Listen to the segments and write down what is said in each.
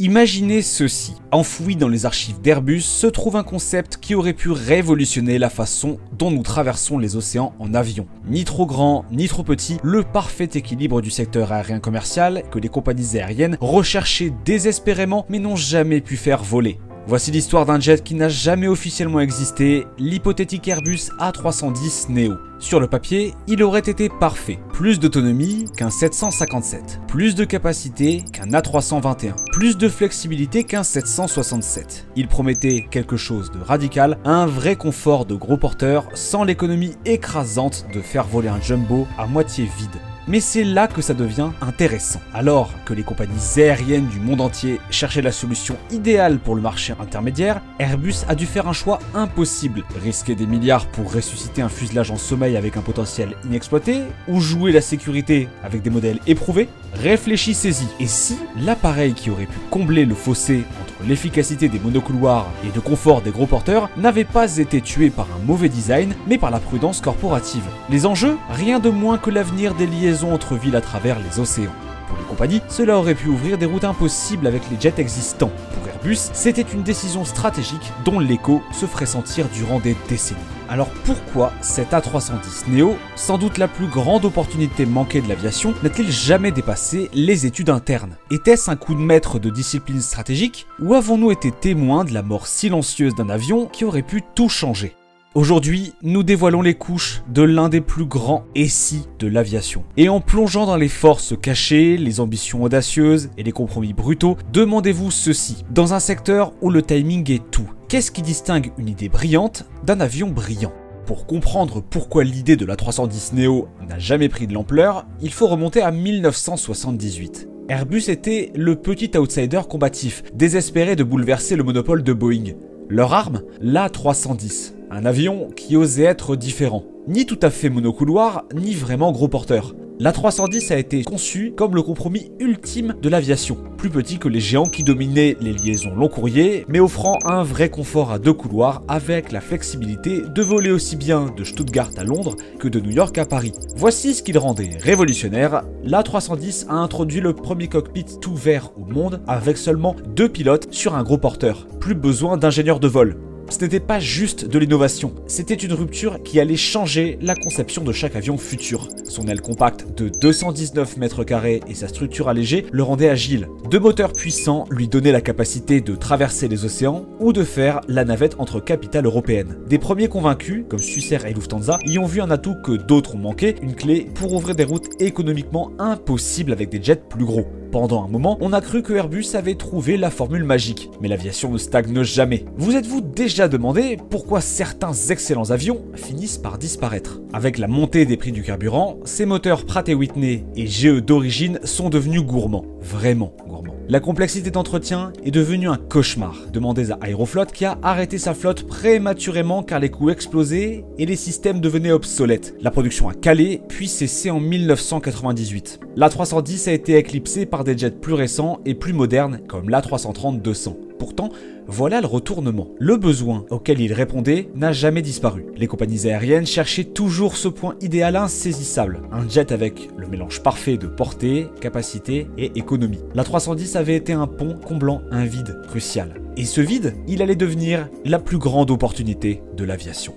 Imaginez ceci, enfoui dans les archives d'Airbus se trouve un concept qui aurait pu révolutionner la façon dont nous traversons les océans en avion. Ni trop grand, ni trop petit, le parfait équilibre du secteur aérien commercial que les compagnies aériennes recherchaient désespérément mais n'ont jamais pu faire voler. Voici l'histoire d'un jet qui n'a jamais officiellement existé, l'hypothétique Airbus A310 Neo. Sur le papier, il aurait été parfait. Plus d'autonomie qu'un 757, plus de capacité qu'un A321, plus de flexibilité qu'un 767. Il promettait quelque chose de radical, un vrai confort de gros porteur sans l'économie écrasante de faire voler un jumbo à moitié vide. Mais c'est là que ça devient intéressant. Alors que les compagnies aériennes du monde entier cherchaient la solution idéale pour le marché intermédiaire, Airbus a dû faire un choix impossible. Risquer des milliards pour ressusciter un fuselage en sommeil avec un potentiel inexploité, ou jouer la sécurité avec des modèles éprouvés? Réfléchissez-y. Et si l'appareil qui aurait pu combler le fossé entre l'efficacité des monocouloirs et le confort des gros porteurs n'avait pas été tué par un mauvais design, mais par la prudence corporative? Les enjeux? Rien de moins que l'avenir des liaisons entre villes à travers les océans. Pour les compagnies, cela aurait pu ouvrir des routes impossibles avec les jets existants. Pour Airbus, c'était une décision stratégique dont l'écho se ferait sentir durant des décennies. Alors pourquoi cet A310 Neo, sans doute la plus grande opportunité manquée de l'aviation, n'a-t-il jamais dépassé les études internes? Était-ce un coup de maître de discipline stratégique? Ou avons-nous été témoins de la mort silencieuse d'un avion qui aurait pu tout changer? Aujourd'hui, nous dévoilons les couches de l'un des plus grands SI de l'aviation. Et en plongeant dans les forces cachées, les ambitions audacieuses et les compromis brutaux, demandez-vous ceci. Dans un secteur où le timing est tout, qu'est-ce qui distingue une idée brillante d'un avion brillant? Pour comprendre pourquoi l'idée de l'A310 Neo n'a jamais pris de l'ampleur, il faut remonter à 1978. Airbus était le petit outsider combatif, désespéré de bouleverser le monopole de Boeing. Leur arme? L'A310. Un avion qui osait être différent. Ni tout à fait monocouloir, ni vraiment gros porteur. L'A310 a été conçu comme le compromis ultime de l'aviation. Plus petit que les géants qui dominaient les liaisons long courrier, mais offrant un vrai confort à deux couloirs avec la flexibilité de voler aussi bien de Stuttgart à Londres que de New York à Paris. Voici ce qu'il rendait révolutionnaire. L'A310 a introduit le premier cockpit tout vert au monde avec seulement 2 pilotes sur un gros porteur. Plus besoin d'ingénieurs de vol. Ce n'était pas juste de l'innovation, c'était une rupture qui allait changer la conception de chaque avion futur. Son aile compacte de 219 mètres carrés et sa structure allégée le rendaient agile. 2 moteurs puissants lui donnaient la capacité de traverser les océans ou de faire la navette entre capitales européennes. Des premiers convaincus, comme Swissair et Lufthansa, y ont vu un atout que d'autres ont manqué, une clé pour ouvrir des routes économiquement impossibles avec des jets plus gros. Pendant un moment, on a cru que Airbus avait trouvé la formule magique, mais l'aviation ne stagne jamais. Vous êtes-vous déjà demandé pourquoi certains excellents avions finissent par disparaître? Avec la montée des prix du carburant, ces moteurs Pratt & Whitney et GE d'origine sont devenus gourmands, vraiment gourmands. La complexité d'entretien est devenue un cauchemar. Demandez à Aeroflot qui a arrêté sa flotte prématurément car les coûts explosaient et les systèmes devenaient obsolètes. La production a calé puis cessé en 1998. L'A310 a été éclipsé par des jets plus récents et plus modernes comme l'A330-200. Pourtant, voilà le retournement. Le besoin auquel il répondait n'a jamais disparu. Les compagnies aériennes cherchaient toujours ce point idéal insaisissable. Un jet avec le mélange parfait de portée, capacité et économie. L'A310 avait été un pont comblant un vide crucial. Et ce vide, il allait devenir la plus grande opportunité de l'aviation.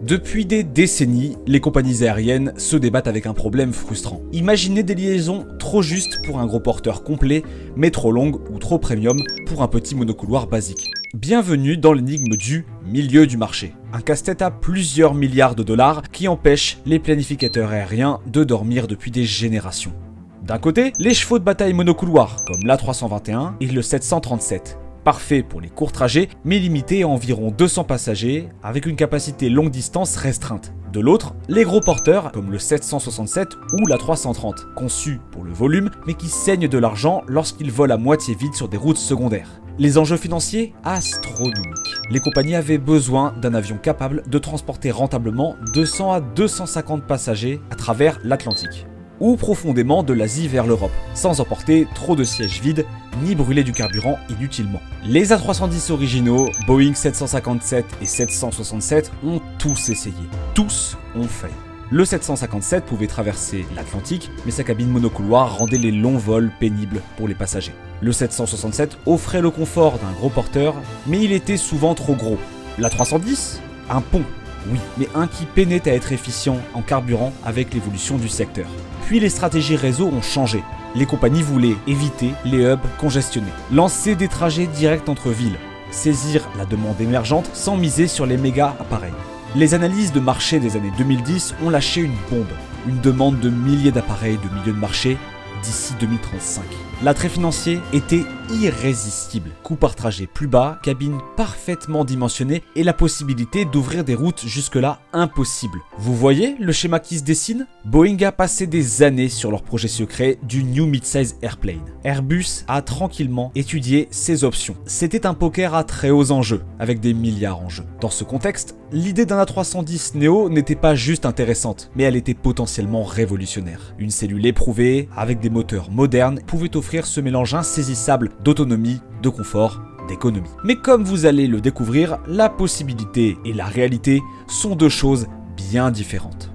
Depuis des décennies, les compagnies aériennes se débattent avec un problème frustrant. Imaginez des liaisons trop justes pour un gros porteur complet, mais trop longues ou trop premium pour un petit monocouloir basique. Bienvenue dans l'énigme du milieu du marché. Un casse-tête à plusieurs milliards de dollars qui empêche les planificateurs aériens de dormir depuis des générations. D'un côté, les chevaux de bataille monocouloirs, comme l'A321 et le 737. Parfait pour les courts trajets, mais limité à environ 200 passagers, avec une capacité longue distance restreinte. De l'autre, les gros porteurs, comme le 767 ou la 330, conçus pour le volume, mais qui saignent de l'argent lorsqu'ils volent à moitié vide sur des routes secondaires. Les enjeux financiers? Astronomiques. Les compagnies avaient besoin d'un avion capable de transporter rentablement 200 à 250 passagers à travers l'Atlantique. Ou profondément de l'Asie vers l'Europe, sans emporter trop de sièges vides ni brûler du carburant inutilement. Les A310 originaux, Boeing 757 et 767 ont tous essayé. Tous ont failli. Le 757 pouvait traverser l'Atlantique, mais sa cabine monocouloir rendait les longs vols pénibles pour les passagers. Le 767 offrait le confort d'un gros porteur, mais il était souvent trop gros. L'A310 ? Un pont, oui, mais un qui peinait à être efficient en carburant avec l'évolution du secteur. Puis les stratégies réseau ont changé. Les compagnies voulaient éviter les hubs congestionnés, lancer des trajets directs entre villes, saisir la demande émergente sans miser sur les méga appareils. Les analyses de marché des années 2010 ont lâché une bombe, une demande de milliers d'appareils de milieu de marché d'ici 2035. L'attrait financier était irrésistible. Coût par trajet plus bas, cabine parfaitement dimensionnée et la possibilité d'ouvrir des routes jusque-là impossibles. Vous voyez le schéma qui se dessine? Boeing a passé des années sur leur projet secret du New Midsize Airplane. Airbus a tranquillement étudié ses options. C'était un poker à très hauts enjeux, avec des milliards en jeu. Dans ce contexte, l'idée d'un A310 Neo n'était pas juste intéressante, mais elle était potentiellement révolutionnaire. Une cellule éprouvée, avec des moteurs modernes, pouvait offrir ce mélange insaisissable d'autonomie, de confort, d'économie. Mais comme vous allez le découvrir, la possibilité et la réalité sont deux choses bien différentes.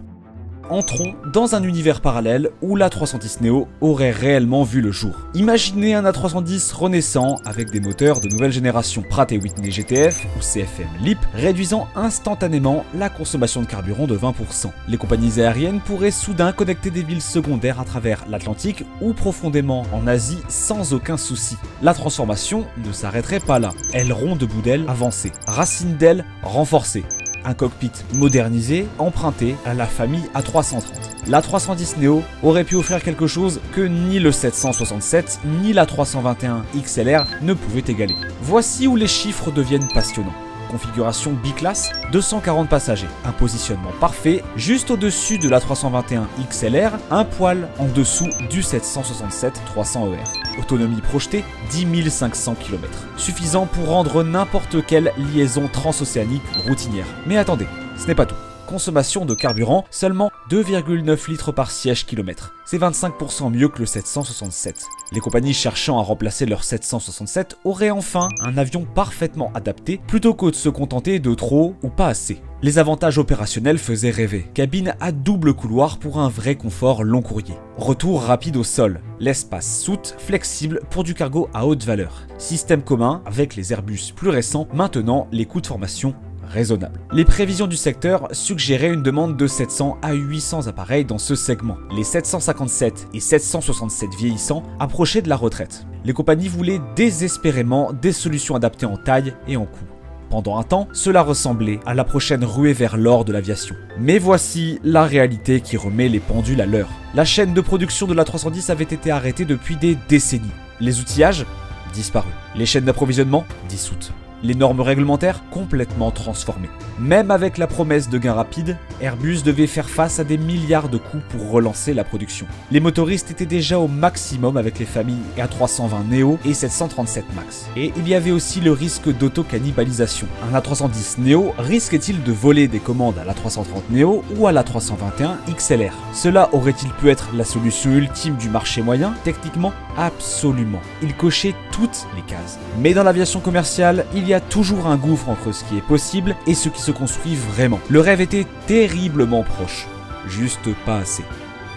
Entrons dans un univers parallèle où l'A310 Neo aurait réellement vu le jour. Imaginez un A310 renaissant avec des moteurs de nouvelle génération Pratt & Whitney GTF ou CFM LEAP, réduisant instantanément la consommation de carburant de 20%. Les compagnies aériennes pourraient soudain connecter des villes secondaires à travers l'Atlantique ou profondément en Asie sans aucun souci. La transformation ne s'arrêterait pas là. Ailerons de bout d'aile avancés, racines d'ailes renforcées. Un cockpit modernisé, emprunté à la famille A330. L'A310 Neo aurait pu offrir quelque chose que ni le 767 ni l'A321 XLR ne pouvaient égaler. Voici où les chiffres deviennent passionnants. Configuration B-Class, 240 passagers, un positionnement parfait, juste au-dessus de l'A321 XLR, un poil en dessous du 767 300 ER. Autonomie projetée, 10 500 km, suffisant pour rendre n'importe quelle liaison transocéanique routinière. Mais attendez, ce n'est pas tout. Consommation de carburant, seulement 2,9 litres par siège kilomètre. C'est 25% mieux que le 767. Les compagnies cherchant à remplacer leur 767 auraient enfin un avion parfaitement adapté plutôt que de se contenter de trop ou pas assez. Les avantages opérationnels faisaient rêver. Cabine à double couloir pour un vrai confort long courrier. Retour rapide au sol. L'espace soute flexible pour du cargo à haute valeur. Système commun avec les Airbus plus récents maintenant les coûts de formation raisonnable. Les prévisions du secteur suggéraient une demande de 700 à 800 appareils dans ce segment. Les 757 et 767 vieillissants approchaient de la retraite. Les compagnies voulaient désespérément des solutions adaptées en taille et en coût. Pendant un temps, cela ressemblait à la prochaine ruée vers l'or de l'aviation. Mais voici la réalité qui remet les pendules à l'heure. La chaîne de production de l'A310 avait été arrêtée depuis des décennies. Les outillages disparus. Les chaînes d'approvisionnement dissoutes. Les normes réglementaires complètement transformées. Même avec la promesse de gains rapides, Airbus devait faire face à des milliards de coûts pour relancer la production. Les motoristes étaient déjà au maximum avec les familles A320 Neo et 737 Max. Et il y avait aussi le risque d'auto-cannibalisation. Un A310 Neo risquait-il de voler des commandes à l'A330 Neo ou à l'A321 XLR? Cela aurait-il pu être la solution ultime du marché moyen? Techniquement, absolument. Il cochait toutes les cases. Mais dans l'aviation commerciale, il y a toujours un gouffre entre ce qui est possible et ce qui se construit vraiment. Le rêve était terriblement proche, juste pas assez.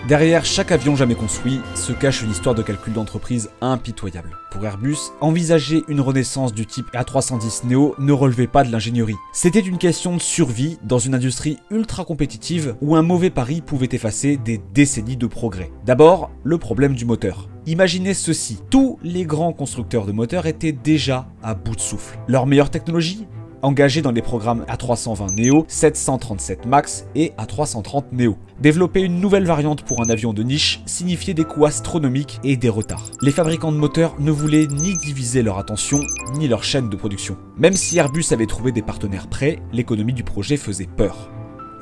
Derrière chaque avion jamais construit se cache une histoire de calcul d'entreprise impitoyable. Pour Airbus, envisager une renaissance du type A310 Neo ne relevait pas de l'ingénierie. C'était une question de survie dans une industrie ultra compétitive où un mauvais pari pouvait effacer des décennies de progrès. D'abord, le problème du moteur. Imaginez ceci, tous les grands constructeurs de moteurs étaient déjà à bout de souffle. Leur meilleure technologie ? Engagés dans les programmes A320 Neo, 737 Max et A330 Neo. Développer une nouvelle variante pour un avion de niche signifiait des coûts astronomiques et des retards. Les fabricants de moteurs ne voulaient ni diviser leur attention, ni leur chaîne de production. Même si Airbus avait trouvé des partenaires prêts, l'économie du projet faisait peur.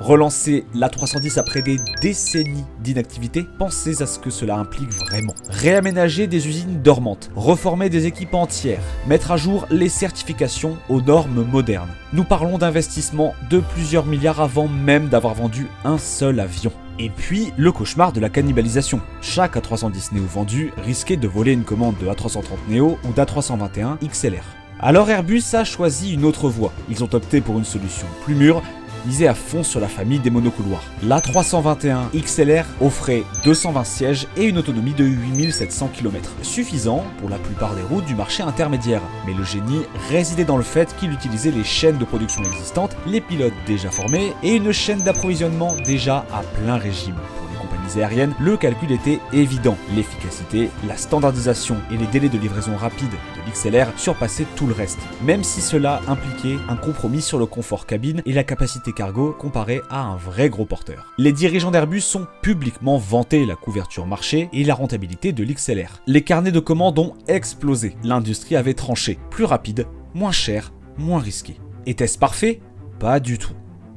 Relancer l'A310 après des décennies d'inactivité, pensez à ce que cela implique vraiment. Réaménager des usines dormantes, reformer des équipes entières, mettre à jour les certifications aux normes modernes. Nous parlons d'investissements de plusieurs milliards avant même d'avoir vendu un seul avion. Et puis, le cauchemar de la cannibalisation. Chaque A310 Neo vendu risquait de voler une commande de A330 Neo ou d'A321 XLR. Alors Airbus a choisi une autre voie. Ils ont opté pour une solution plus mûre, misait à fond sur la famille des monocouloirs. L'A321 XLR offrait 220 sièges et une autonomie de 8700 km, suffisant pour la plupart des routes du marché intermédiaire. Mais le génie résidait dans le fait qu'il utilisait les chaînes de production existantes, les pilotes déjà formés et une chaîne d'approvisionnement déjà à plein régime. Compagnies aériennes, le calcul était évident. L'efficacité, la standardisation et les délais de livraison rapide de l'XLR surpassaient tout le reste, même si cela impliquait un compromis sur le confort cabine et la capacité cargo comparé à un vrai gros porteur. Les dirigeants d'Airbus ont publiquement vanté la couverture marché et la rentabilité de l'XLR. Les carnets de commandes ont explosé. L'industrie avait tranché. Plus rapide, moins cher, moins risqué. Était-ce parfait? Pas du tout.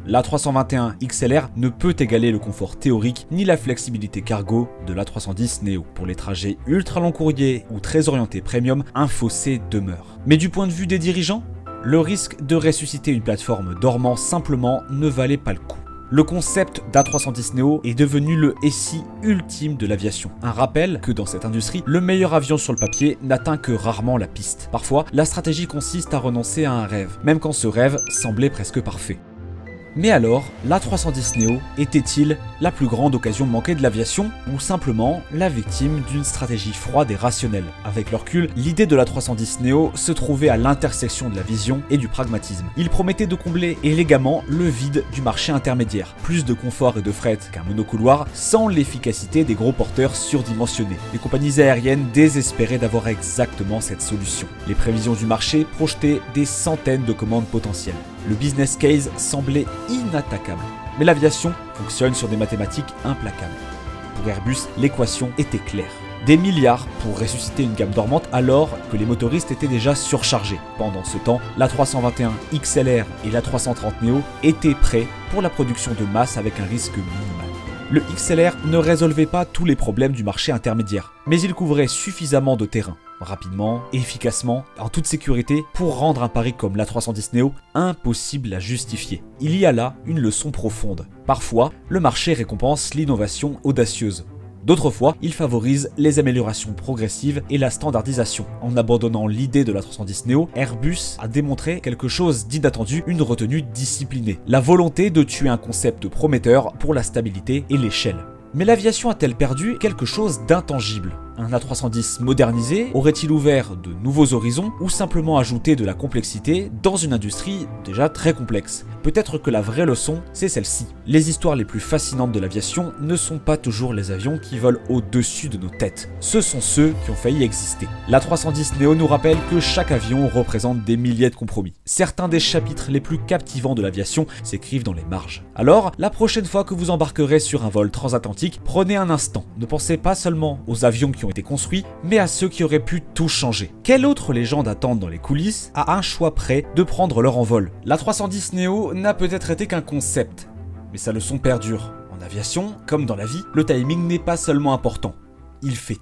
L'A321 XLR ne peut égaler le confort théorique ni la flexibilité cargo de l'A310 Neo. Pour les trajets ultra long courrier ou très orientés premium, un fossé demeure. Mais du point de vue des dirigeants, le risque de ressusciter une plateforme dormant simplement ne valait pas le coup. Le concept d'A310 Neo est devenu le SI ultime de l'aviation. Un rappel que dans cette industrie, le meilleur avion sur le papier n'atteint que rarement la piste. Parfois, la stratégie consiste à renoncer à un rêve, même quand ce rêve semblait presque parfait. Mais alors, l'A310 Neo était-il la plus grande occasion manquée de l'aviation ou simplement la victime d'une stratégie froide et rationnelle? Avec le recul, l'idée de l'A310 Neo se trouvait à l'intersection de la vision et du pragmatisme. Il promettait de combler élégamment le vide du marché intermédiaire, plus de confort et de fret qu'un monocouloir sans l'efficacité des gros porteurs surdimensionnés. Les compagnies aériennes désespéraient d'avoir exactement cette solution. Les prévisions du marché projetaient des centaines de commandes potentielles. Le business case semblait inattaquable, mais l'aviation fonctionne sur des mathématiques implacables. Pour Airbus, l'équation était claire. Des milliards pour ressusciter une gamme dormante alors que les motoristes étaient déjà surchargés. Pendant ce temps, l'A321 XLR et l'A330 Neo étaient prêts pour la production de masse avec un risque minimal. Le XLR ne résolvait pas tous les problèmes du marché intermédiaire, mais il couvrait suffisamment de terrain, rapidement, efficacement, en toute sécurité, pour rendre un pari comme l'A310 Neo impossible à justifier. Il y a là une leçon profonde. Parfois, le marché récompense l'innovation audacieuse. D'autres fois, il favorise les améliorations progressives et la standardisation. En abandonnant l'idée de l'A310 Neo, Airbus a démontré quelque chose d'inattendu, une retenue disciplinée. La volonté de tuer un concept prometteur pour la stabilité et l'échelle. Mais l'aviation a-t-elle perdu quelque chose d'intangible? Un A310 modernisé aurait-il ouvert de nouveaux horizons ou simplement ajouté de la complexité dans une industrie déjà très complexe? Peut-être que la vraie leçon, c'est celle-ci. Les histoires les plus fascinantes de l'aviation ne sont pas toujours les avions qui volent au-dessus de nos têtes. Ce sont ceux qui ont failli exister. L'A310 Neo nous rappelle que chaque avion représente des milliers de compromis. Certains des chapitres les plus captivants de l'aviation s'écrivent dans les marges. Alors, la prochaine fois que vous embarquerez sur un vol transatlantique, prenez un instant. Ne pensez pas seulement aux avions qui ont été construits, mais à ceux qui auraient pu tout changer. Quelle autre légende attendent dans les coulisses a un choix prêt de prendre leur envol? L'A310 Neo n'a peut-être été qu'un concept, mais sa leçon perdure. En aviation, comme dans la vie, le timing n'est pas seulement important, il fait